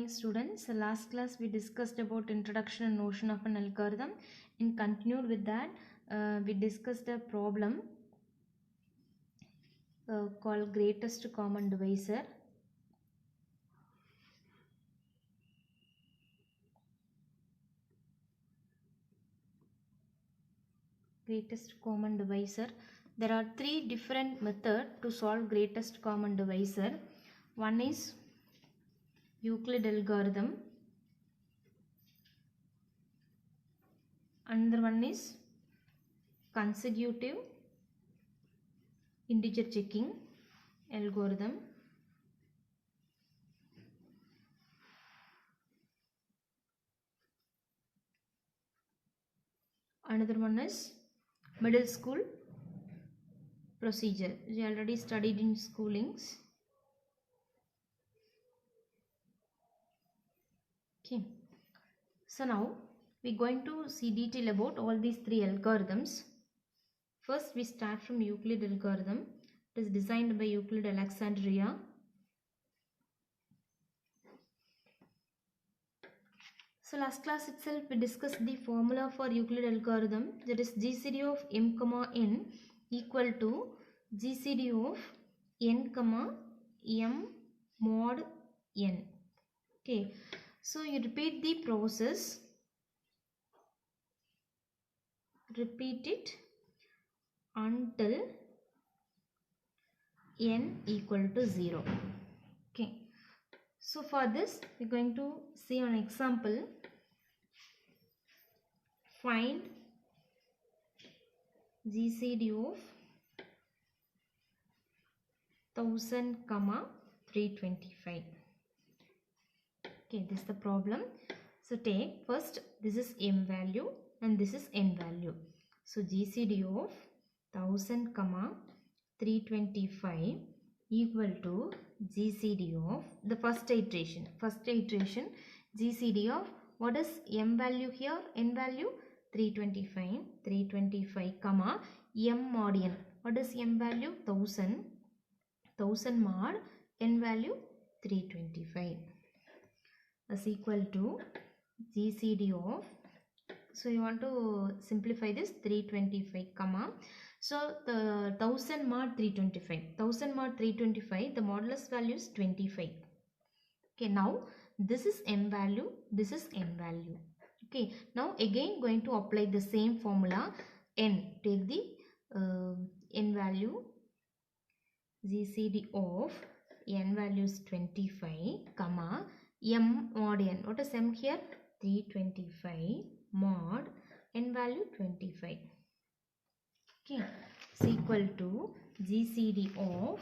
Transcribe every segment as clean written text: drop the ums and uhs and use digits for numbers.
students. Last class we discussed about introduction and notion of an algorithm. And continued with that, we discussed a problem called greatest common divisor. Greatest common divisor. There are three different methods to solve greatest common divisor. One is Euclid algorithm. Another one is consecutive integer checking algorithm. Another one is middle school procedure. We already studied in schoolings. Okay. So now we're going to see detail about all these three algorithms. First we start from Euclid algorithm. It is designed by Euclid Alexandria. So last class itself we discussed the formula for Euclid algorithm, that is GCD of m comma n equal to GCD of n comma m mod n. Okay, so you repeat the process, repeat it until n equal to 0. Okay, so for this we are going to see an example. Find GCD of 1000 comma 325. Okay, this is the problem. So take first, this is m value and this is n value. So GCD of 1000 comma 325 equal to GCD of the first iteration. GCD of what is m value here? N value 325 comma m mod n. What is m value? 1000 mod n value 325 is equal to GCD of, so you want to simplify this, 325 comma, so the 1000 mod 325, the modulus value is 25. Okay, now this is m value, this is n value. Okay, now again going to apply the same formula. N, take the n value, GCD of n value is 25 comma m mod n. What is m here? 325 mod n value 25. Okay, is equal to GCD of,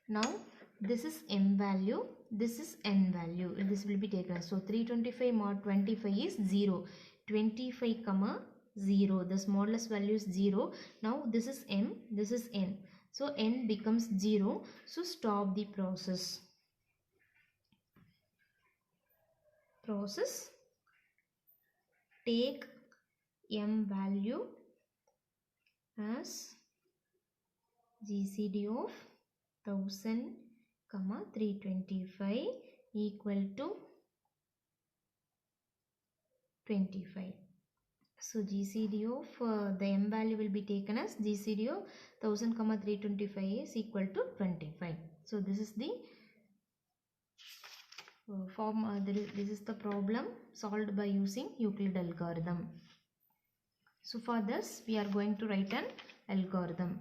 now this is m value, this is n value, this will be taken. So 325 mod 25 is 0. 25 comma 0, this modulus value is 0. Now this is m, this is n. So n becomes 0. So stop the process. Take m value as GCD of 1000 comma 325 equal to 25. So GCD of the m value will be taken as GCD of 1000 comma 325 is equal to 25. So this is the this is the problem solved by using Euclid algorithm. So for this we are going to write an algorithm.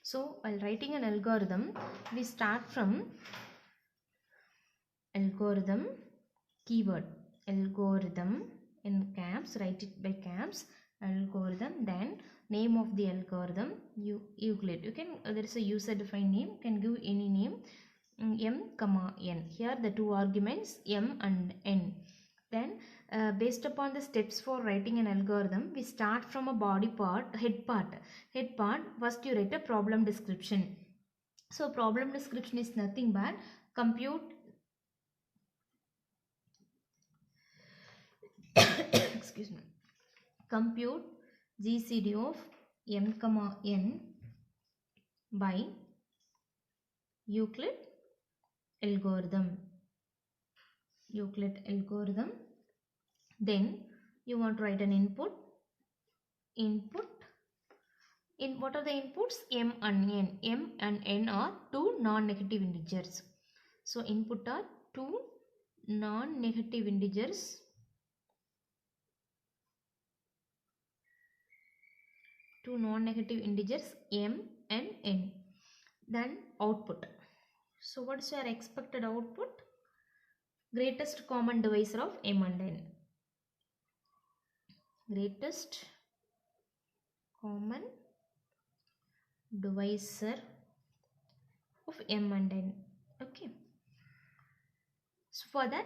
So while writing an algorithm, we start from algorithm keyword, algorithm in caps, write it by caps, algorithm, then name of the algorithm, Euclid. You can, there is a user defined name, you can give any name, m comma n. Here the two arguments m and n. Then based upon the steps for writing an algorithm, we start from a body part, head part. First you write a problem description. So problem description is nothing but compute excuse me, compute GCD of m comma n by Euclid algorithm. Euclid algorithm. Then you want to write an input. In what are the inputs? M and N. M and N are two non-negative integers. So input are two non-negative integers. Two non-negative integers M and N. Then output. So what is your expected output? Greatest common divisor of M and N. Greatest common divisor of M and N. Okay. So for that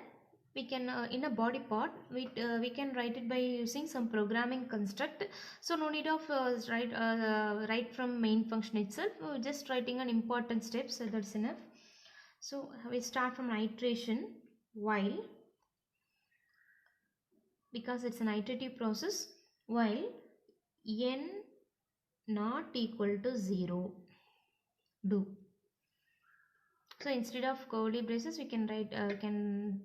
we can in a body part we can write it by using some programming construct. So no need of write from main function itself. We're just writing an important step, so that's enough. So we start from an iteration while, because it's an iterative process, while n not equal to 0 do. So instead of curly braces we can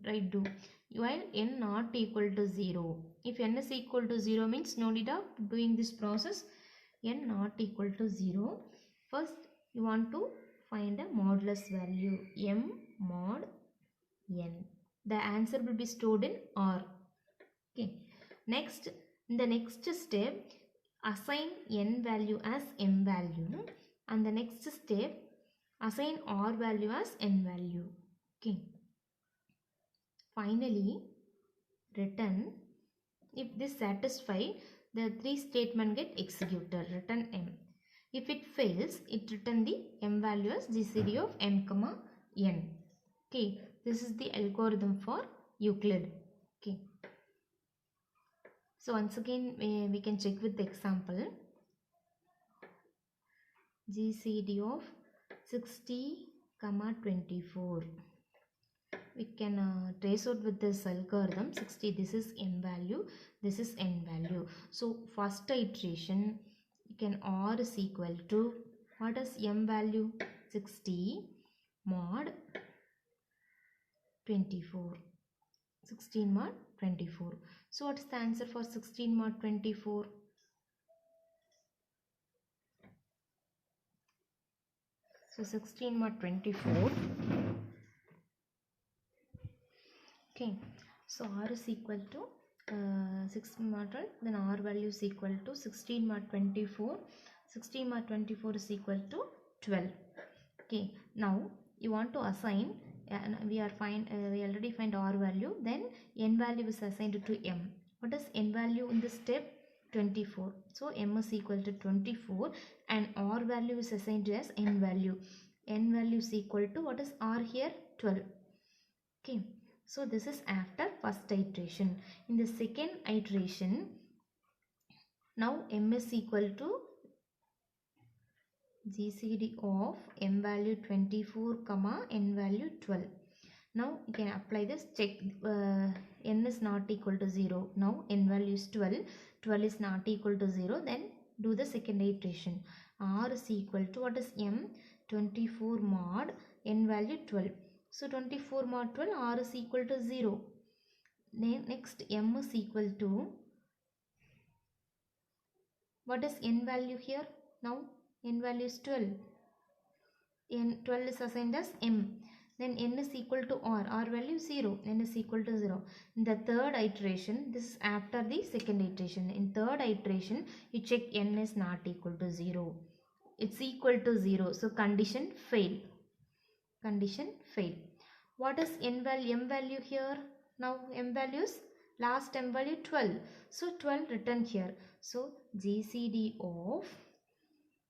write do while n not equal to 0. If n is equal to 0 means no need of doing this process. N not equal to 0. First you want to find a modulus value m mod n. The answer will be stored in R. Okay. Next, in the next step, assign n value as m value, and the next step, assign r value as n value. Okay. Finally, return. If this satisfies, the three statement get executed. Return m. If it fails, it return the m value as GCD of m comma n. Okay. This is the algorithm for Euclid. Okay. So once again we can check with the example. GCD of 60 comma 24. We can trace out with this algorithm. 60, this is m value, this is n value. So first iteration you can r is equal to, what is m value? 60 mod 24. 16 mod 24. So what is the answer for 16 mod 24? So 16 mod 24. Okay. So r is equal to 16 mod 12. Then r value is equal to 16 mod 24. 16 mod 24 is equal to 12. Okay. Now you want to assign. We already find r value. Then n value is assigned to m. What is n value in this step? 24. So m is equal to 24 and r value is assigned as n value. N value is equal to, what is r here? 12. Okay. So this is after first iteration. In the second iteration, now m is equal to GCD of m value 24 comma n value 12. Now you can apply this, check n is not equal to 0. Now n value is 12. 12 is not equal to 0. Then do the second iteration. R is equal to, what is m? 24 mod n value 12. So 24 mod 12, r is equal to 0. Then next m is equal to, what is n value here? Now n value is 12. N 12 is assigned as m. Then n is equal to r. R value 0. N is equal to 0. In the third iteration, this is after the second iteration. In third iteration, you check n is not equal to 0. It's equal to 0. So condition fail. Condition fail. What is m value here? Now m values, last m value 12. So 12 written here. So GCD of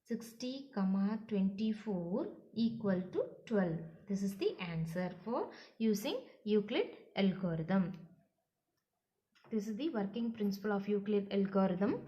60 comma 24 equal to 12. This is the answer for using Euclid algorithm. This is the working principle of Euclid algorithm.